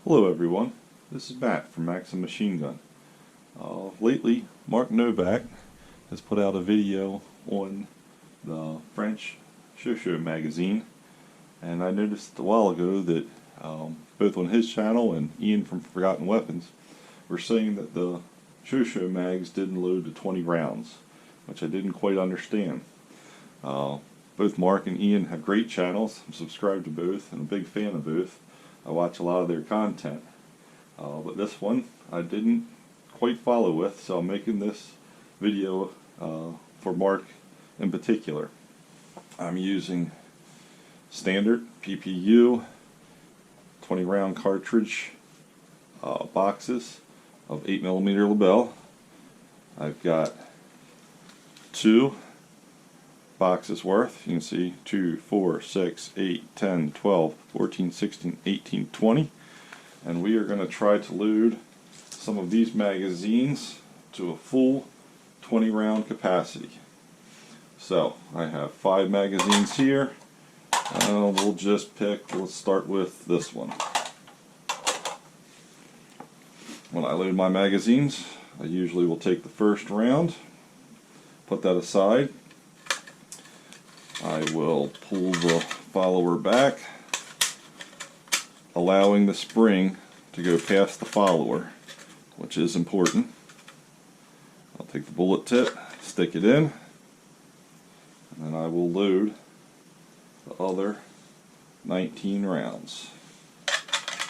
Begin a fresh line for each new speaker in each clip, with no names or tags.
Hello everyone, this is Matt from Maxim Machine Gun. Lately, Mark Novak has put out a video on the French Chauchat magazine, and I noticed a while ago that both on his channel and Ian from Forgotten Weapons were saying that the Chauchat mags didn't load to 20 rounds, which I didn't quite understand. Both Mark and Ian have great channels. I'm subscribed to both and a big fan of both. I watch a lot of their content, but this one I didn't quite follow with, so I'm making this video for Mark in particular. I'm using standard PPU 20 round cartridge boxes of 8mm Lebel. I've got 2 boxes worth. You can see 2, 4, 6, 8, 10, 12, 14, 16, 18, 20. And we are going to try to load some of these magazines to a full 20 round capacity. So I have 5 magazines here. We'll just pick, let's start with this one. When I load my magazines, I usually will take the first round, put that aside. I will pull the follower back, allowing the spring to go past the follower, which is important. I'll take the bullet tip, stick it in, and then I will load the other 19 rounds.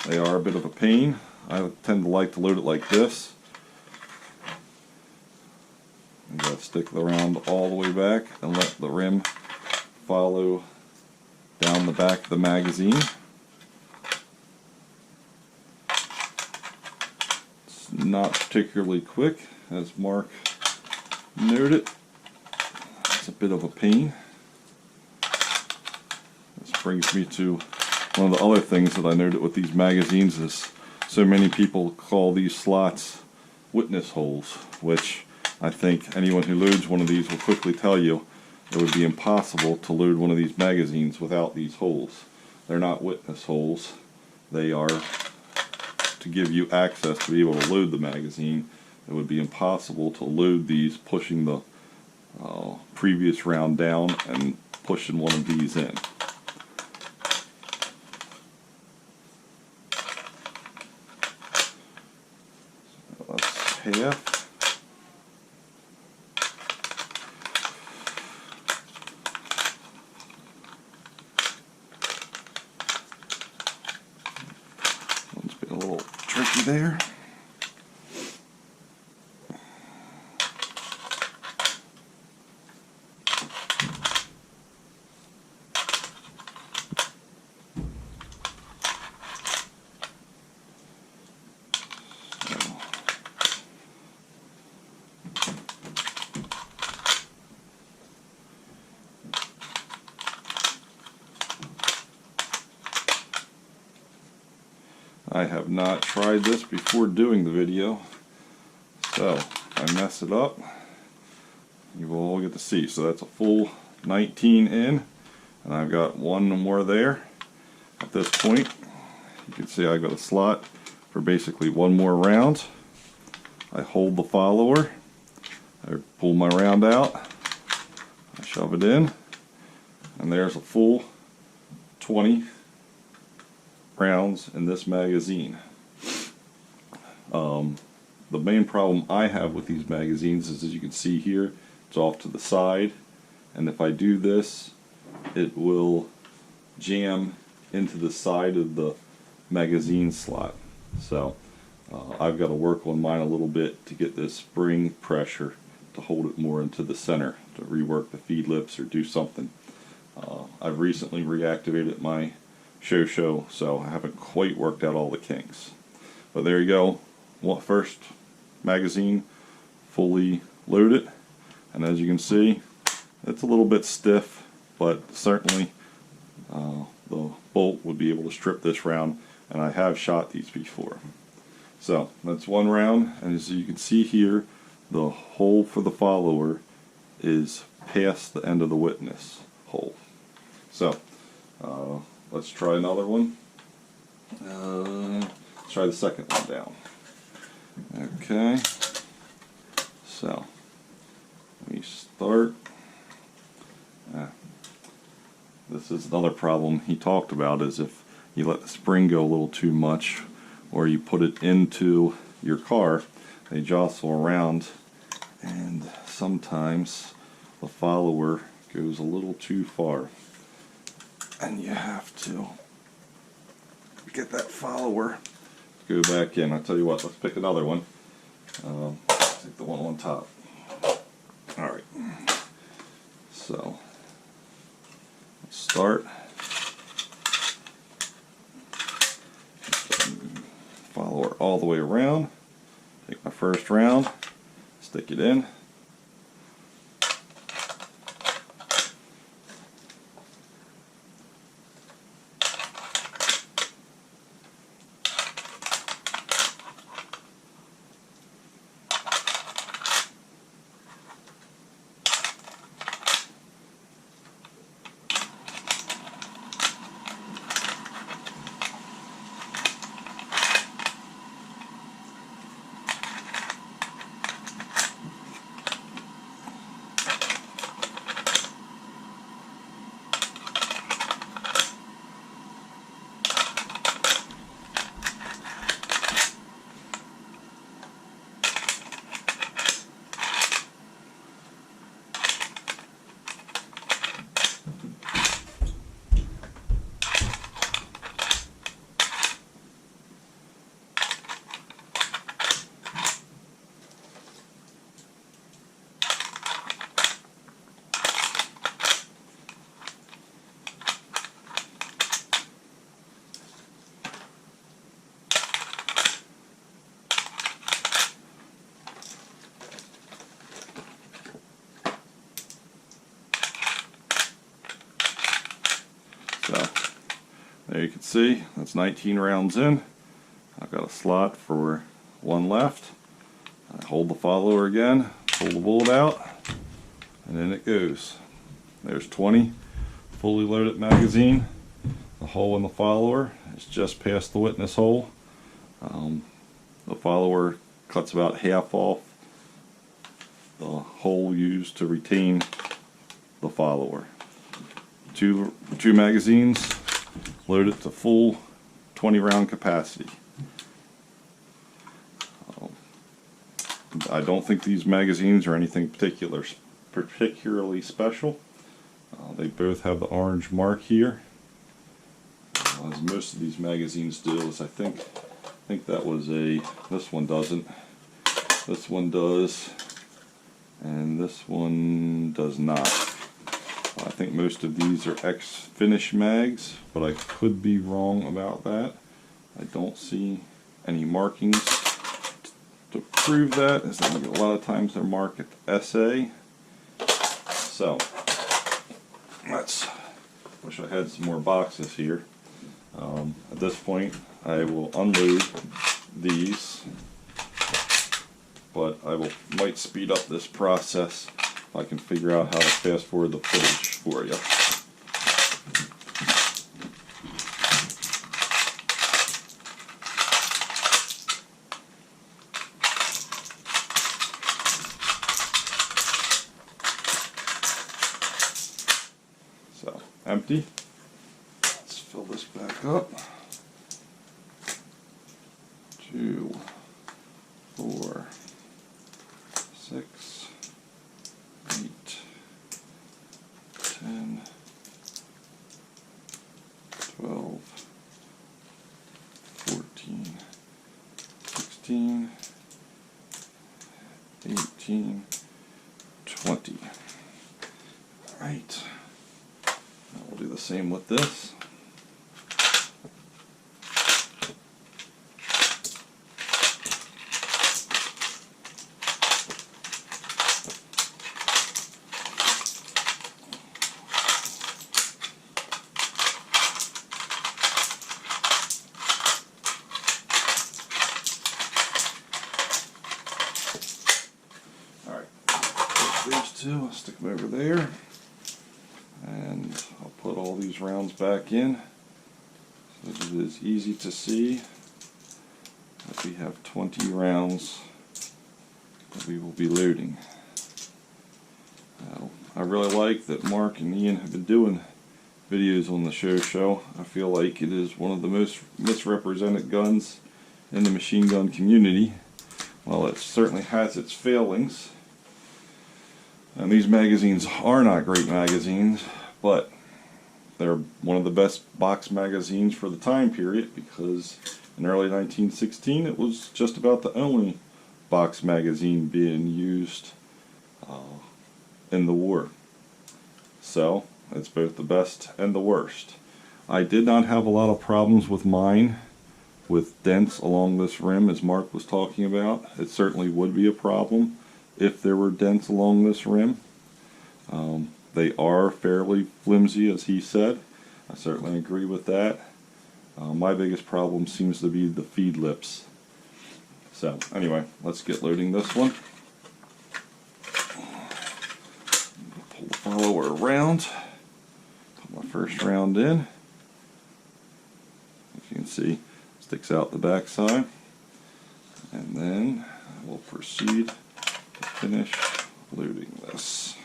They are a bit of a pain. I tend to like to load it like this. I'm going to stick the round all the way back and let the rim follow down the back of the magazine. It's not particularly quick, as Mark noted. It's a bit of a pain. This brings me to one of the other things that I noted with these magazines is so many people call these slots witness holes, which I think anyone who loads one of these will quickly tell you it would be impossible to load one of these magazines without these holes. They're not witness holes. They are to give you access to be able to load the magazine. It would be impossible to load these pushing the previous round down and pushing one of these in. So that's half. A little tricky there. I have not tried this before doing the video, so if I mess it up, you will all get to see. So that's a full 19 in, and I've got one more there. At this point, you can see I've got a slot for basically one more round. I hold the follower, I pull my round out, I shove it in, and there's a full 20 rounds in this magazine. The main problem I have with these magazines is, as you can see here, it's off to the side, and if I do this, it will jam into the side of the magazine slot. So I've got to work on mine a little bit to get this spring pressure to hold it more into the center, to rework the feed lips or do something. I've recently reactivated my Chauchat, so I haven't quite worked out all the kinks. But there you go, first magazine fully loaded, and as you can see, it's a little bit stiff, but certainly the bolt would be able to strip this round, and I have shot these before. So that's one round, and as you can see here, the hole for the follower is past the end of the witness hole. So let's try another one. Let's try the second one down. Okay, so we start. This is another problem he talked about, is if you let the spring go a little too much, or you put it into your car, they jostle around, and sometimes the follower goes a little too far, and you have to get that follower to go back in. I'll tell you what, let's pick another one. Take the one on top. Alright, so let's start. Follower all the way around. Take my first round, stick it in. So there you can see that's 19 rounds in. I've got a slot for one left. I hold the follower again, pull the bullet out, and then it goes. There's 20, fully loaded magazine. The hole in the follower is just past the witness hole. The follower cuts about half off the hole used to retain the follower. Two magazines loaded to full 20 round capacity. I don't think these magazines are anything particularly special. They both have the orange mark here. As most of these magazines do, is I think that was this one doesn't. This one does, and this one does not. I think most of these are ex-finish mags, but I could be wrong about that. I don't see any markings to prove that, as I think a lot of times they're marked at SA. So, wish I had some more boxes here. At this point, I will unload these, but I might speed up this process if I can figure out how to fast forward the footage for you. So, empty. Let's fill this back up. 2, 4, 6, 8, 10, 12, 14, 16, 18, 20. All right. Now we'll do the same with this. These two, I'll stick them over there, and I'll put all these rounds back in so that it is easy to see we have 20 rounds that we will be loading. I really like that Mark and Ian have been doing videos on the Chauchat. I feel like it is one of the most misrepresented guns in the machine gun community. While it certainly has its failings, and these magazines are not great magazines, but they're one of the best box magazines for the time period, because in early 1916 it was just about the only box magazine being used in the war. So it's both the best and the worst. I did not have a lot of problems with mine with dents along this rim, as Mark was talking about. It certainly would be a problem if there were dents along this rim. They are fairly flimsy, as he said. I certainly agree with that. My biggest problem seems to be the feed lips. So anyway, let's get loading this one. Pull the follower around. Put my first round in. As you can see, sticks out the back side. And then we'll proceed to finish loading this.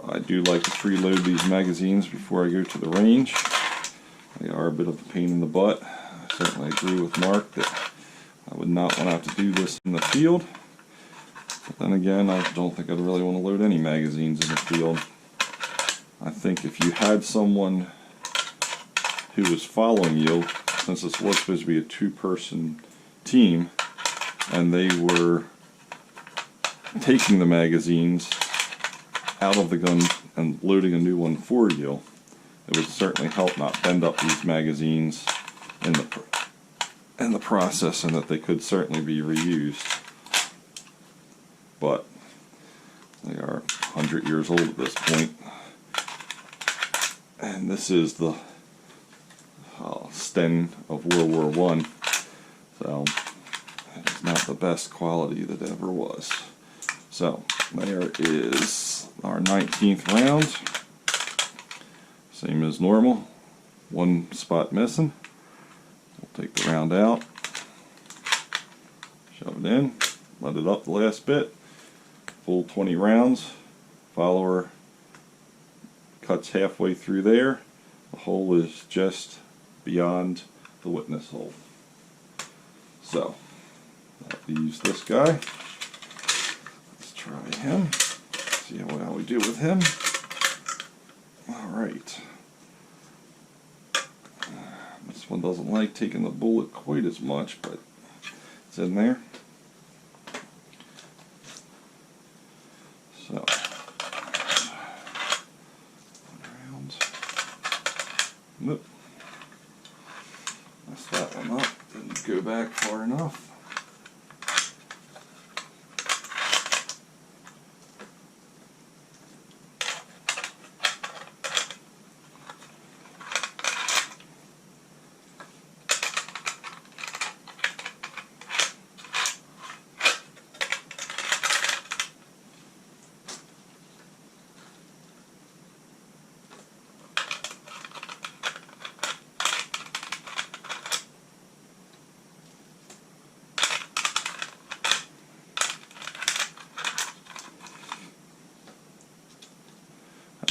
I do like to preload these magazines before I go to the range. They are a bit of a pain in the butt. I certainly agree with Mark that I would not want to have to do this in the field. But then again, I don't think I'd really want to load any magazines in the field. I think if you had someone who was following you, since this was supposed to be a two-person team, and they were taking the magazines out of the gun and loading a new one for you, it would certainly help not bend up these magazines in the process, and that they could certainly be reused. But they are 100 years old at this point, and this is the Sten of World War I, so it's not the best quality that ever was. So there is our 19th round, same as normal, one spot missing. We'll take the round out, shove it in, let it up the last bit, full 20 rounds, follower cuts halfway through there, the hole is just beyond the witness hole. So that leaves this guy. Try him, see how we do with him. Alright. This one doesn't like taking the bullet quite as much, but it's in there. So, round. Nope. Messed that one up, didn't go back far enough.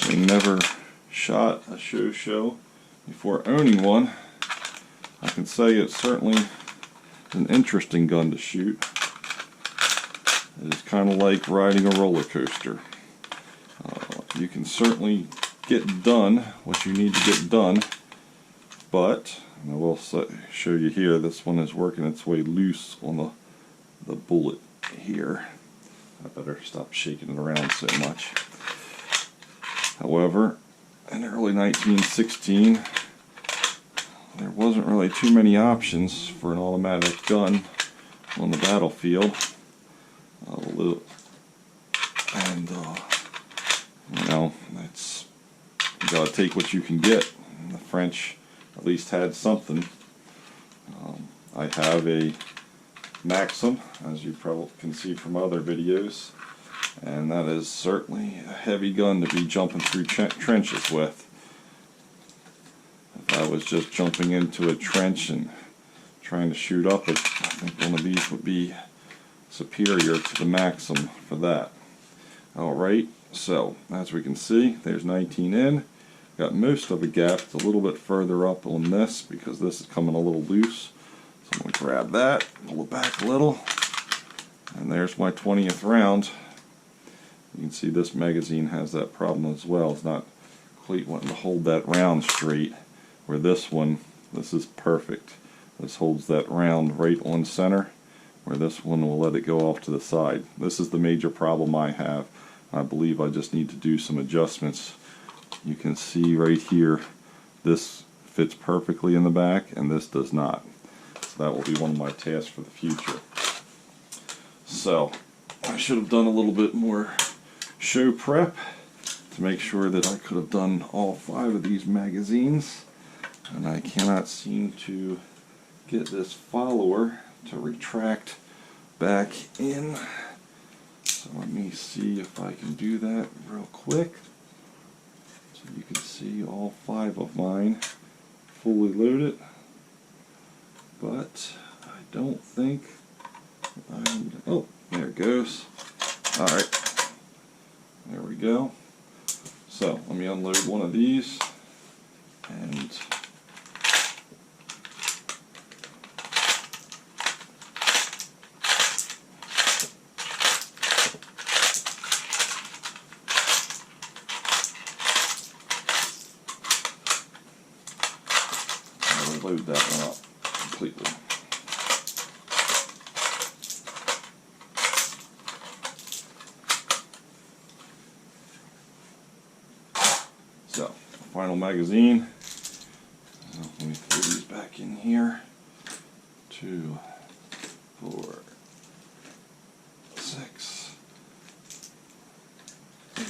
Having never shot a Chauchat before owning one, I can say it's certainly an interesting gun to shoot. It is kind of like riding a roller coaster. You can certainly get done what you need to get done, but I will show you here, this one is working its way loose on the bullet here. I better stop shaking it around so much. However, in early 1916, there wasn't really too many options for an automatic gun on the battlefield. And you know, you gotta take what you can get. The French at least had something. I have a Maxim, as you probably can see from other videos. and that is certainly a heavy gun to be jumping through trenches with. If I was just jumping into a trench and trying to shoot up it, I think one of these would be superior to the Maxim for that. Alright, so as we can see, there's 19 in. Got most of the gap. It's a little bit further up on this because this is coming a little loose. So I'm going to grab that, pull it back a little, and there's my 20th round. You can see this magazine has that problem as well. It's not quite wanting to hold that round straight, where this one, this is perfect. This holds that round right on center, where this one will let it go off to the side. This is the major problem I have. I believe I just need to do some adjustments. You can see right here, this fits perfectly in the back and this does not. So that will be one of my tasks for the future. So I should have done a little bit more show prep to make sure that I could have done all 5 of these magazines, and I cannot seem to get this follower to retract back in. So let me see if I can do that real quick. So you can see all 5 of mine fully loaded, but I don't think oh, there it goes. Alright, there we go. So let me unload one of these and load that one up completely. So, final magazine. Let me throw these back in here. 2, 4, 6, 8,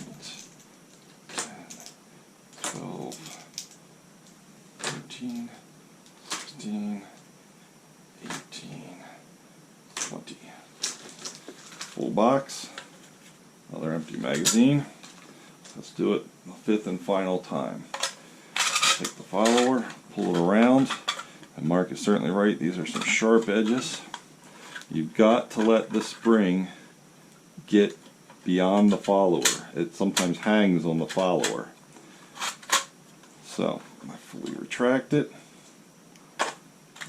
10, 12, 13, 16, 18, 20. Full box, another empty magazine. Let's do it the 5th and final time. Take the follower, pull it around, and Mark is certainly right, these are some sharp edges. You've got to let the spring get beyond the follower. It sometimes hangs on the follower. So, I fully retract it.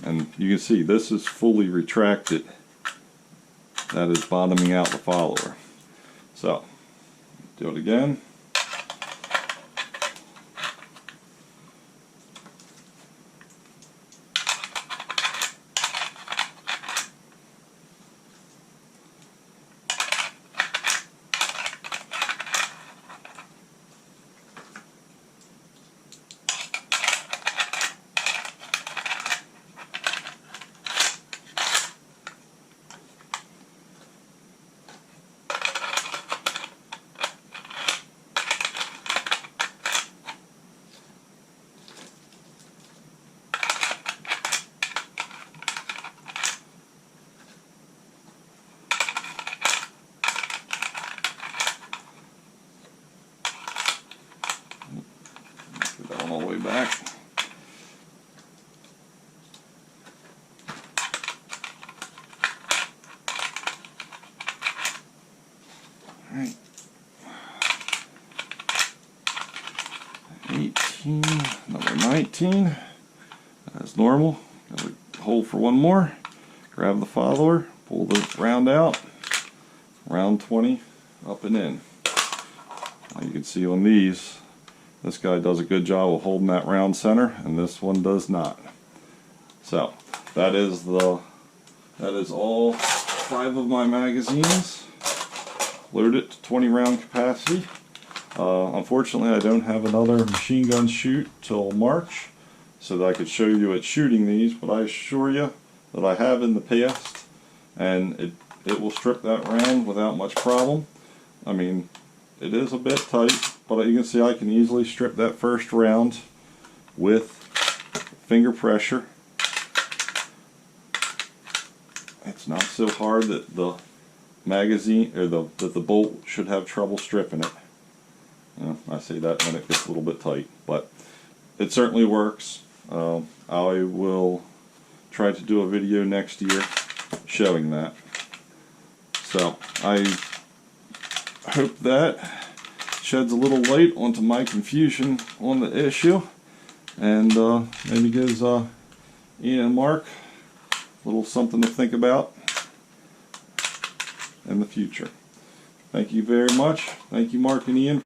And you can see this is fully retracted. That is bottoming out the follower. So, do it again. Put that one all the way back. Alright. 18, number 19, as normal. Got a hole for one more. Grab the follower, pull the round out, round 20, up and in. Now you can see on these, this guy does a good job of holding that round center, and this one does not. So that is all 5 of my magazines loaded to 20 round capacity. Unfortunately, I don't have another machine gun shoot till March, so that I could show you it shooting these, but I assure you that I have in the past, and it will strip that round without much problem. I mean, it is a bit tight, but you can see I can easily strip that first round with finger pressure. It's not so hard that the magazine, or that the bolt should have trouble stripping it. I say that when it gets a little bit tight, but it certainly works. I will try to do a video next year showing that. So I hope that sheds a little light onto my confusion on the issue, and maybe gives Ian and Mark a little something to think about in the future. Thank you very much. Thank you, Mark and Ian.